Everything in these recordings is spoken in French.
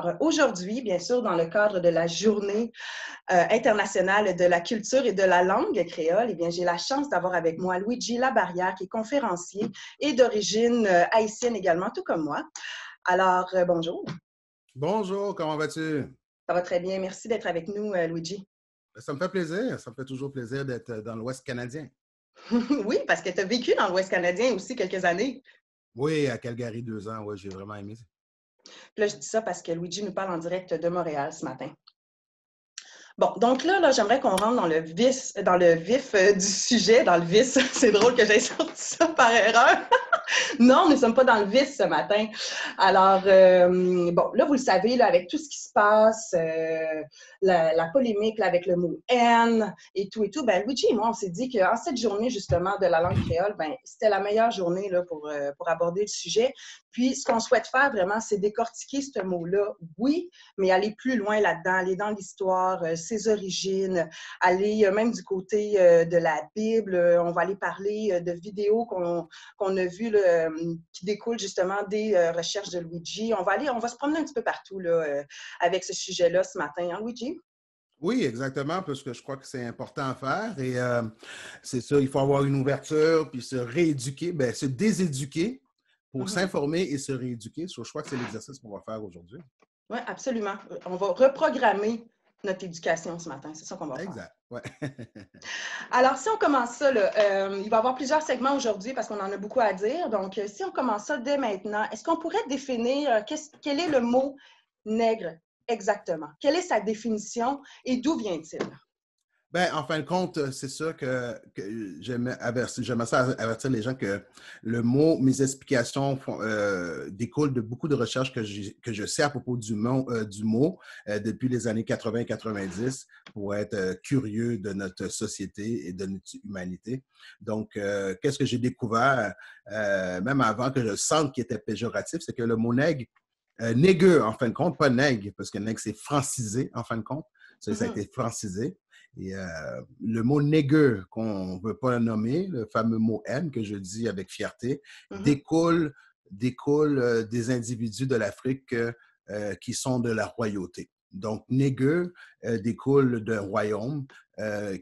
Alors, aujourd'hui, bien sûr, dans le cadre de la Journée internationale de la culture et de la langue créole, eh bien, j'ai la chance d'avoir avec moi Luigi Labarrière, qui est conférencier et d'origine haïtienne également, tout comme moi. Alors, bonjour. Bonjour, comment vas-tu? Ça va très bien. Merci d'être avec nous, Luigi. Ça me fait plaisir, ça me fait toujours plaisir d'être dans l'Ouest canadien. Oui, parce que tu as vécu dans l'Ouest canadien aussi quelques années. Oui, à Calgary, 2 ans, oui, j'ai vraiment aimé. Là, je dis ça parce que Luigi nous parle en direct de Montréal ce matin. Bon, donc là j'aimerais qu'on rentre dans le vif du sujet, dans le vice. C'est drôle que j'aie sorti ça par erreur. Non, nous ne sommes pas dans le vice ce matin. Alors, bon, là, vous le savez, là, avec tout ce qui se passe, la polémique là, avec le mot « haine » et tout, ben, Luigi et moi, on s'est dit qu'en cette journée, justement, de la langue créole, ben, c'était la meilleure journée là, pour aborder le sujet. Puis, ce qu'on souhaite faire vraiment, c'est décortiquer ce mot-là, oui, mais aller plus loin là-dedans, aller dans l'histoire, ses origines, aller même du côté de la Bible. On va aller parler de vidéos qu'on a vues qui découlent justement des recherches de Luigi. On va se promener un petit peu partout là, avec ce sujet-là ce matin, hein, Luigi? Oui, exactement, parce que je crois que c'est important à faire et c'est ça, il faut avoir une ouverture puis se rééduquer, bien, se déséduquer pour s'informer et se rééduquer. Je crois que c'est l'exercice qu'on va faire aujourd'hui. Oui, absolument. On va reprogrammer notre éducation ce matin. C'est ça qu'on va faire. Exact, ouais. Alors, si on commence ça, là, il va y avoir plusieurs segments aujourd'hui parce qu'on en a beaucoup à dire. Donc, si on commence ça dès maintenant, est-ce qu'on pourrait définir quel est le mot nègre exactement? Quelle est sa définition et d'où vient-il? Ben, en fin de compte, c'est sûr que j'aimerais ça avertir les gens que le mot, mes explications découlent de beaucoup de recherches que je sais à propos du mot depuis les années 80-90 pour être curieux de notre société et de notre humanité. Donc, qu'est-ce que j'ai découvert, même avant que je sente qu'il était péjoratif, c'est que le mot nègre, négueux, en fin de compte, pas nègre, parce que nègre, c'est francisé, en fin de compte. Ça a été francisé. Et le mot négueux, qu'on ne veut pas nommer, le fameux mot haine que je dis avec fierté, découle des individus de l'Afrique qui sont de la royauté. Donc, négueux découle d'un royaume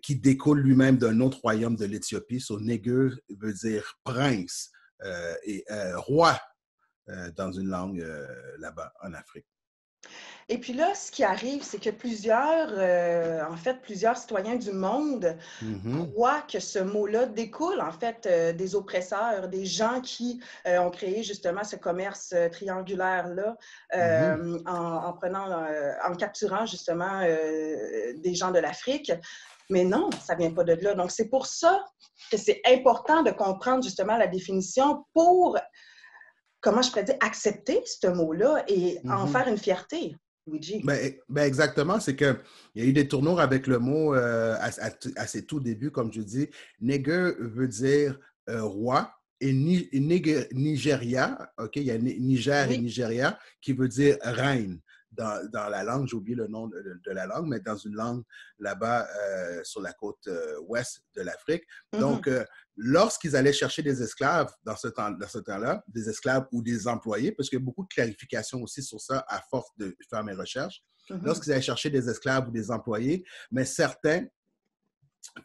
qui découle lui-même d'un autre royaume de l'Éthiopie. So, négueux veut dire prince et roi dans une langue là-bas en Afrique. Et puis là, ce qui arrive, c'est que plusieurs citoyens du monde croient que ce mot-là découle, en fait, des oppresseurs, des gens qui ont créé justement ce commerce triangulaire-là en capturant justement des gens de l'Afrique. Mais non, ça vient pas de là. Donc, c'est pour ça que c'est important de comprendre justement la définition pour, comment je pourrais dire, accepter ce mot-là et en faire une fierté. Luigi. Ben exactement, c'est qu'il y a eu des tournures avec le mot à ses tout débuts, comme je dis. Nègre veut dire roi et Nigeria, OK, il y a Niger et Nigeria qui veut dire reine. Dans la langue, j'ai oublié le nom de la langue, mais dans une langue là-bas sur la côte ouest de l'Afrique. Donc, lorsqu'ils allaient chercher des esclaves dans ce temps-là, des esclaves ou des employés, parce qu'il y a beaucoup de clarifications aussi sur ça à force de faire mes recherches, lorsqu'ils allaient chercher des esclaves ou des employés, mais certains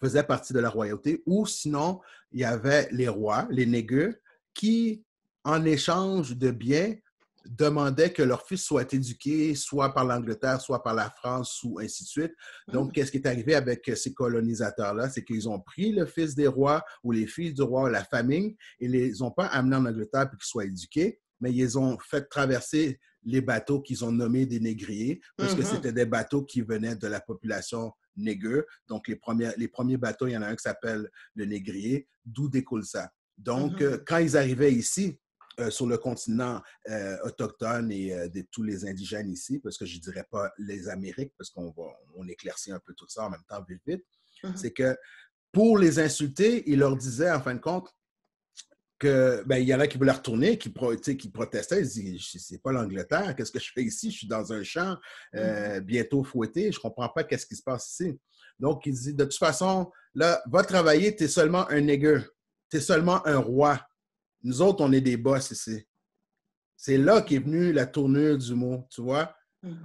faisaient partie de la royauté ou sinon, il y avait les rois, les négueux, qui, en échange de biens, demandaient que leur fils soit éduqué soit par l'Angleterre, soit par la France, ou ainsi de suite. Donc, qu'est-ce qui est arrivé avec ces colonisateurs-là? C'est qu'ils ont pris le fils des rois ou les filles du roi, la famille, et les ont pas amenés en Angleterre pour qu'ils soient éduqués, mais ils ont fait traverser les bateaux qu'ils ont nommés des négriers, parce que c'était des bateaux qui venaient de la population négueux. Donc, les premiers bateaux, il y en a un qui s'appelle le négrier, d'où découle ça. Donc, quand ils arrivaient ici, sur le continent autochtone et de tous les indigènes ici, parce que je ne dirais pas les Amériques, parce qu'on éclaircit un peu tout ça en même temps, vite, vite, c'est que pour les insulter, ils leur disaient, en fin de compte, que ben, il y en a qui voulaient retourner, qui protestaient. Ils disaient, c'est pas l'Angleterre, qu'est-ce que je fais ici? Je suis dans un champ, bientôt fouetté, je comprends pas qu'est-ce qui se passe ici. Donc, ils disaient, de toute façon, là, va travailler, tu es seulement un négueux, tu es seulement un roi. Nous autres, on est des boss ici. C'est là qu'est venue la tournure du mot, tu vois?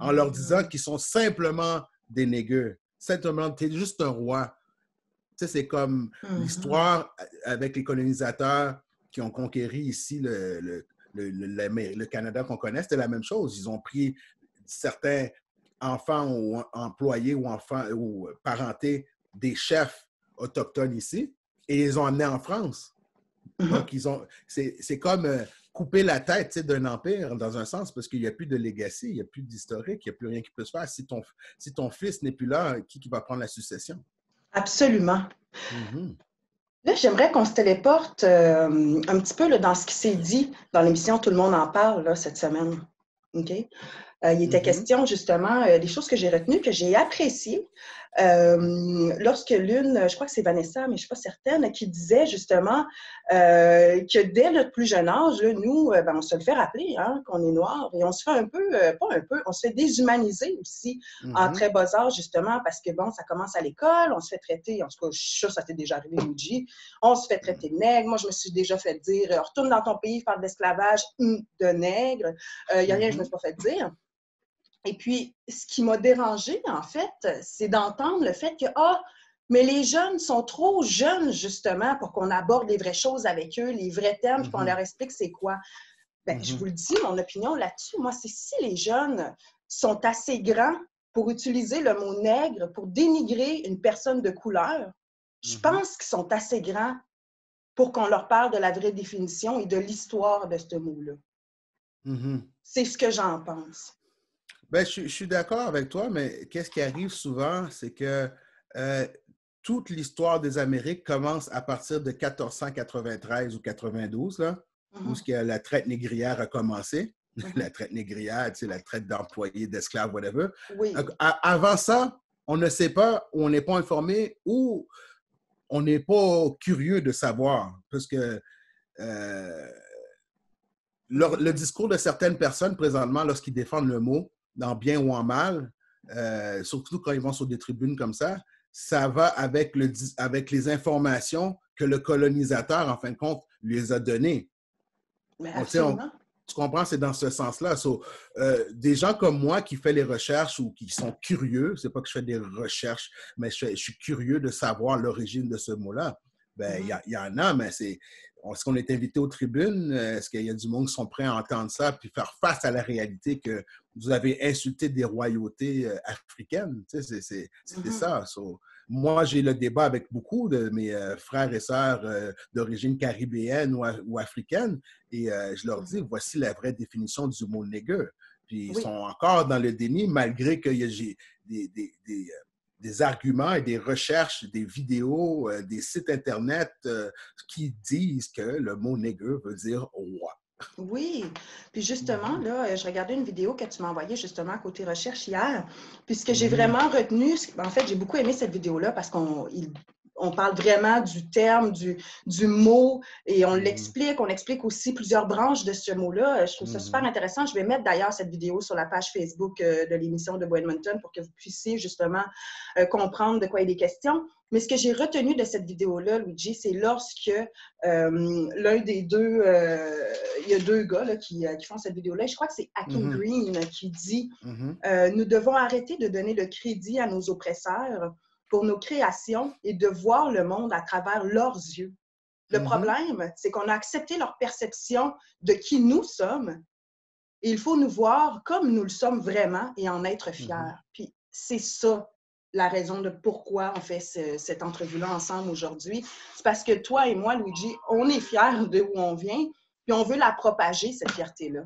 en leur disant Mhm. qu'ils sont simplement des nègres. Simplement, tu es juste un roi. Tu sais, c'est comme Mhm. l'histoire avec les colonisateurs qui ont conquéri ici le Canada qu'on connaît, c'était la même chose. Ils ont pris certains enfants ou employés ou enfants ou parentés des chefs autochtones ici et ils les ont amenés en France. Mhm. Donc, c'est comme couper la tête d'un empire dans un sens parce qu'il n'y a plus de legacy, il n'y a plus d'historique, il n'y a plus rien qui peut se faire. Si ton fils n'est plus là, qui va prendre la succession? Absolument. Mhm. Là, j'aimerais qu'on se téléporte un petit peu là, dans ce qui s'est dit dans l'émission Tout le monde en parle là, cette semaine. OK? Il était Mhm. question justement des choses que j'ai retenues, que j'ai appréciées. Lorsque l'une, je crois que c'est Vanessa, mais je ne suis pas certaine, qui disait justement que dès notre plus jeune âge, là, nous, ben, on se le fait rappeler hein, qu'on est noir et on se fait un peu, pas un peu, on se fait déshumaniser aussi en Mhm. très bas âge justement parce que bon, ça commence à l'école, on se fait traiter, en tout cas, je suis sûre que ça t'est déjà arrivé, Luigi, on se fait traiter de nègre. Moi, je me suis déjà fait dire retourne dans ton pays, faire de l'esclavage de nègre. Il n'y a rien que je ne me Mhm. suis pas fait dire. Et puis, ce qui m'a dérangée, en fait, c'est d'entendre le fait que, ah, mais les jeunes sont trop jeunes, justement, pour qu'on aborde les vraies choses avec eux, les vrais termes, puis qu'on Mhm. leur explique c'est quoi. Bien, je vous Mhm. le dis, mon opinion là-dessus, moi, c'est si les jeunes sont assez grands pour utiliser le mot nègre pour dénigrer une personne de couleur, je Mhm. pense qu'ils sont assez grands pour qu'on leur parle de la vraie définition et de l'histoire de ce mot-là. Mhm. C'est ce que j'en pense. Ben, je suis d'accord avec toi, mais qu'est-ce qui arrive souvent, c'est que euh, toute l'histoire des Amériques commence à partir de 1493 ou 92, là, où Mhm, la traite négrière a commencé. mhm. La traite négrière, tu sais, la traite d'employés, d'esclaves, whatever. Oui. Avant ça, on ne sait pas, ou on n'est pas informé, ou on n'est pas curieux de savoir, parce que euh, le Mhm. discours de certaines personnes présentement, lorsqu'ils défendent le mot, en bien ou en mal, surtout quand ils vont sur des tribunes comme ça va avec, avec les informations que le colonisateur, en fin de compte, les a données. Mais On, on, absolument. tu comprends, c'est dans ce sens-là. Des gens comme moi qui font les recherches ou qui sont curieux, c'est pas que je fais des recherches, mais je suis curieux de savoir l'origine de ce mot-là. Ben, Mhm. y en a, mais est-ce qu'on est invité aux tribunes? Est-ce qu'il y a du monde qui sont prêts à entendre ça puis faire face à la réalité que vous avez insulté des royautés africaines? Tu sais, c'est Mhm. ça. Moi, j'ai le débat avec beaucoup de mes frères et sœurs d'origine caribéenne ou africaine. Et je leur dis, Mhm. voici la vraie définition du mot nègre. Puis ils sont Oui, encore dans le déni, malgré qu'il y a des arguments et des recherches, des vidéos, des sites Internet qui disent que le mot nègre veut dire roi. oui. Puis justement, Mhm, là, je regardais une vidéo que tu m'as envoyée justement côté recherche hier. Puis ce que j'ai mhm, vraiment retenu, en fait, j'ai beaucoup aimé cette vidéo-là parce on parle vraiment du terme, du mot, et mhm, on explique aussi plusieurs branches de ce mot-là. Je trouve ça super mhm, intéressant. Je vais mettre d'ailleurs cette vidéo sur la page Facebook de l'émission de Edmonton pour que vous puissiez justement comprendre de quoi il est question. Mais ce que j'ai retenu de cette vidéo-là, Luigi, c'est lorsque l'un des deux, il y a deux gars là, qui font cette vidéo-là, je crois que c'est Hakim mhm, Green qui dit mhm, nous devons arrêter de donner le crédit à nos oppresseurs pour nos créations et de voir le monde à travers leurs yeux. Le mhm, problème, c'est qu'on a accepté leur perception de qui nous sommes et il faut nous voir comme nous le sommes vraiment et en être fiers. mhm. Puis c'est ça la raison de pourquoi on fait cette entrevue-là ensemble aujourd'hui. C'est parce que toi et moi, Luigi, on est fiers de où on vient, puis on veut la propager, cette fierté-là.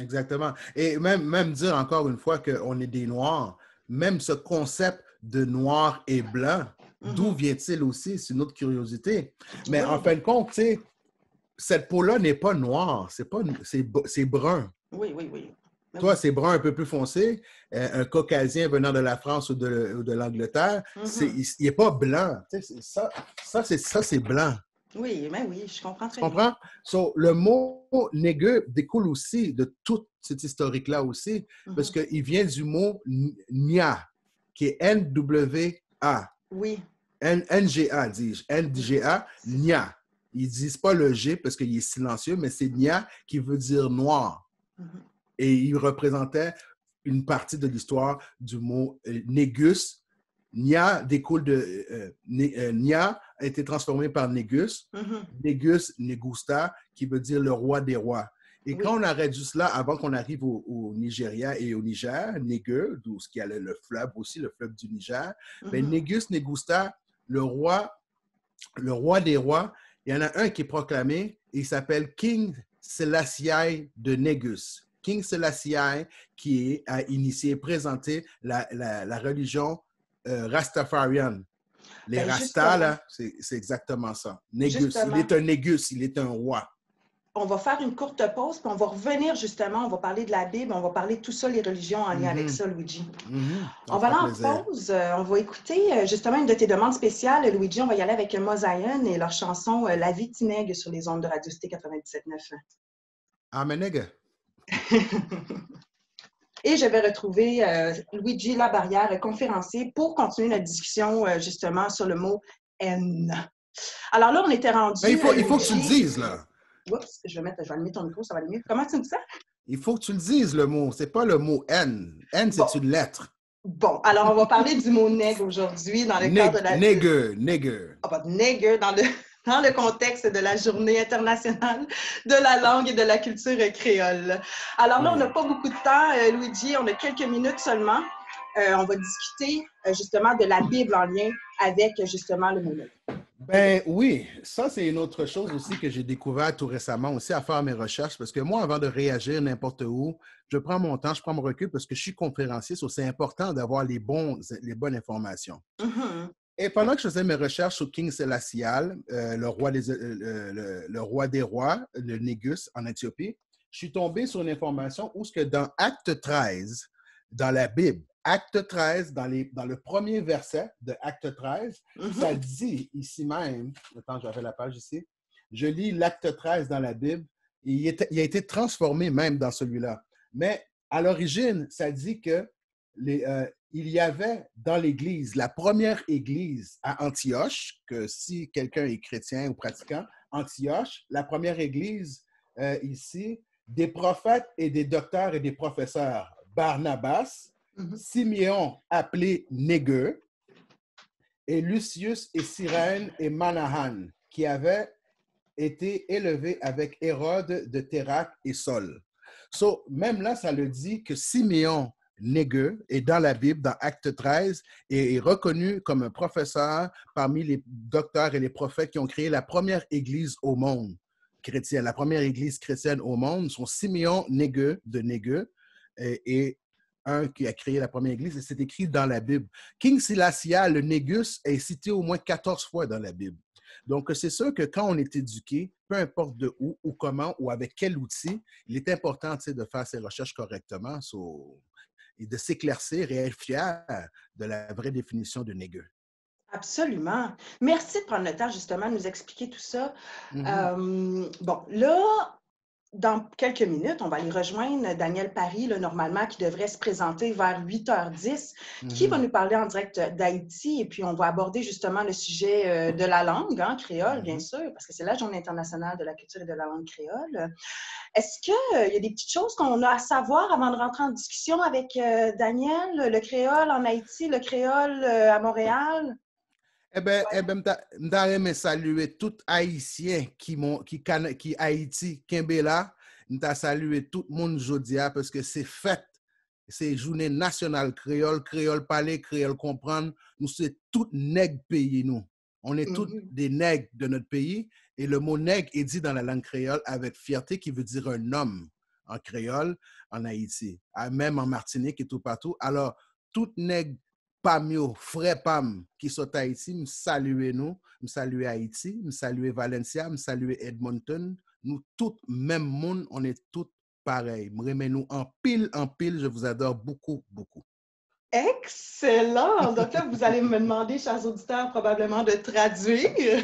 Exactement. Et même dire encore une fois qu'on est des Noirs, même ce concept de noir et blanc, d'où Mhm. vient-il aussi? C'est une autre curiosité. Mais en Oui, fin de compte, tu sais, cette peau-là n'est pas noire, c'est brun. oui, oui, oui. Ben Toi, oui. c'est brun un peu plus foncé. Un Caucasien venant de la France ou de l'Angleterre, Mhm. il n'est pas blanc. Tu sais, ça, c'est blanc. Oui, ben oui, je comprends Tu très bien. comprends? Le mot négueux découle aussi de toute cette historique-là aussi, parce Mhm. qu'il vient du mot nia, qui est N-W-A. Oui, N-G-A, dis-je. mhm. N-G-A, C'est ça. nia. Ils disent pas le G parce qu'il est silencieux, mais c'est nia qui veut dire noir. Mhm. Et il représentait une partie de l'histoire du mot négus. Nia découle de Nia a été transformé par négus, négus, négusta, qui veut dire le roi des rois. Et Oui. quand on a réduit cela, avant qu'on arrive au Nigeria et au Niger, Négueux, d'où il y a le fleuve aussi, le fleuve du Niger, ben, Négus, Négusta, le roi des rois, il y en a un qui est proclamé, et il s'appelle King Selassie de Négus. King Selassie qui a initié, présenté la religion Rastafarian. Les Ben, Rastas, là, c'est exactement ça. Négus, justement. il est un Négus, il est un roi. On va faire une courte pause, puis on va revenir justement, on va parler de la Bible, on va parler de tout ça, les religions en lien avec ça, Luigi. On va aller en pause, on va écouter justement une de tes demandes spéciales, Luigi, on va y aller avec Mosaïen et leur chanson La vie Tineg sur les ondes de Radio Cité 97.9. Amen. Et je vais retrouver Luigi Labarrière, conférencier, pour continuer notre discussion justement sur le mot « haine ». Alors là, on était rendu... Mais il faut que tu le dises, là. Oups, je vais allumer ton micro, ça va aller mieux. Comment tu me dis ça? Il faut que tu le dises, le mot. C'est pas le mot haine. Haine, c'est une lettre. Bon, alors on va parler du mot nègre aujourd'hui dans le cadre de la... Nègre. Ah, nègre dans le contexte de la Journée internationale de la langue et de la culture créole. Alors là, on n'a pas beaucoup de temps, Luigi, on a quelques minutes seulement. On va discuter justement de la Bible en lien avec justement le mot nègre. Ben oui, ça c'est une autre chose aussi que j'ai découvert tout récemment aussi à faire mes recherches parce que moi, avant de réagir n'importe où, je prends mon temps, je prends mon recul parce que je suis conférencier, c'est important d'avoir les bonnes informations. Et pendant que je faisais mes recherches sur King Selassie, le roi des rois, le Négus en Éthiopie, je suis tombé sur une information où ce que dans Acte 13, dans la Bible, Acte 13, dans le premier verset de Acte 13, ça dit ici même, attends, j'avais la page ici, je lis l'Acte 13 dans la Bible, et il a été transformé même dans celui-là. Mais à l'origine, ça dit que il y avait dans l'Église, la première Église à Antioche, que si quelqu'un est chrétien ou pratiquant, Antioche, la première Église ici, des prophètes et des docteurs et des professeurs, Barnabas, Siméon appelé Négueux, et Lucius et Cyrène et Manahan, qui avaient été élevés avec Hérode de Térac et Saul. So, même là, ça le dit que Siméon Négueux est dans la Bible, dans Acte 13, et est reconnu comme un professeur parmi les docteurs et les prophètes qui ont créé la première église au monde chrétienne. La première église chrétienne au monde sont Siméon Négueux de Négueux et un qui a créé la première église, et c'est écrit dans la Bible. King Selassie, le Négus, est cité au moins 14 fois dans la Bible. Donc, c'est sûr que quand on est éduqué, peu importe de où ou comment ou avec quel outil, il est important de faire ses recherches correctement et de s'éclaircir et être fier de la vraie définition de négueux. Absolument. Merci de prendre le temps justement de nous expliquer tout ça. Bon, là, dans quelques minutes, on va aller rejoindre Daniel Paris, là, normalement, qui devrait se présenter vers 8h10, qui va nous parler en direct d'Haïti. Et puis, on va aborder justement le sujet de la langue, créole, bien sûr, parce que c'est la Journée internationale de la culture et de la langue créole. Est-ce qu'il y a des petites choses qu'on a à savoir avant de rentrer en discussion avec Daniel, le créole en Haïti, le créole à Montréal? Eh bien, je saluer tout Haïtien qui Haïti, Kimbela. Je saluer tout le monde aujourd'hui parce que c'est fête. C'est journée nationale créole, créole parler, créole comprendre. Nous, c'est tout nègre pays, nous. On est tous des nègres de notre pays. Et le mot nègre est dit dans la langue créole avec fierté qui veut dire un homme en créole en Haïti. Même en Martinique et tout partout. Alors, tout nègre Pamio, frère Pam, qui sont à Haïti, me saluer nous, me saluer Haïti, me saluer Valencia, me saluer Edmonton. Nous, tous, même monde, on est tous pareils. Me remet nous en pile, je vous adore beaucoup, beaucoup. Excellent! Donc là, vous allez me demander, chers auditeurs, probablement de traduire.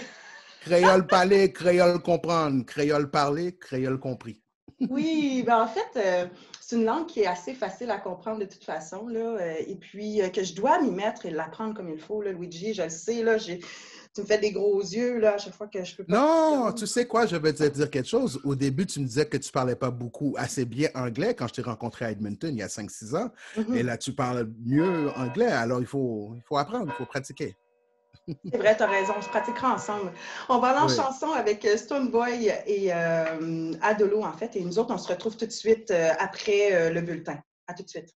Créole parler, créole comprendre, créole parler, créole compris. Oui, ben en fait, c'est une langue qui est assez facile à comprendre de toute façon, là, et puis que je dois m'y mettre et l'apprendre comme il faut, là, Luigi, je le sais, là, tu me fais des gros yeux là, à chaque fois que je peux pas te Non, dire. tu sais quoi, je vais te dire quelque chose. Au début, tu me disais que tu parlais pas beaucoup, assez bien anglais quand je t'ai rencontré à Edmonton il y a 5, 6 ans. Et Mhm. là, tu parles mieux anglais. Alors, il faut apprendre, il faut pratiquer. C'est vrai, tu as raison, on se pratiquera ensemble. On va aller en Oui. chanson avec Stone Boy et Adolo, en fait, et nous autres, on se retrouve tout de suite après le bulletin. À tout de suite.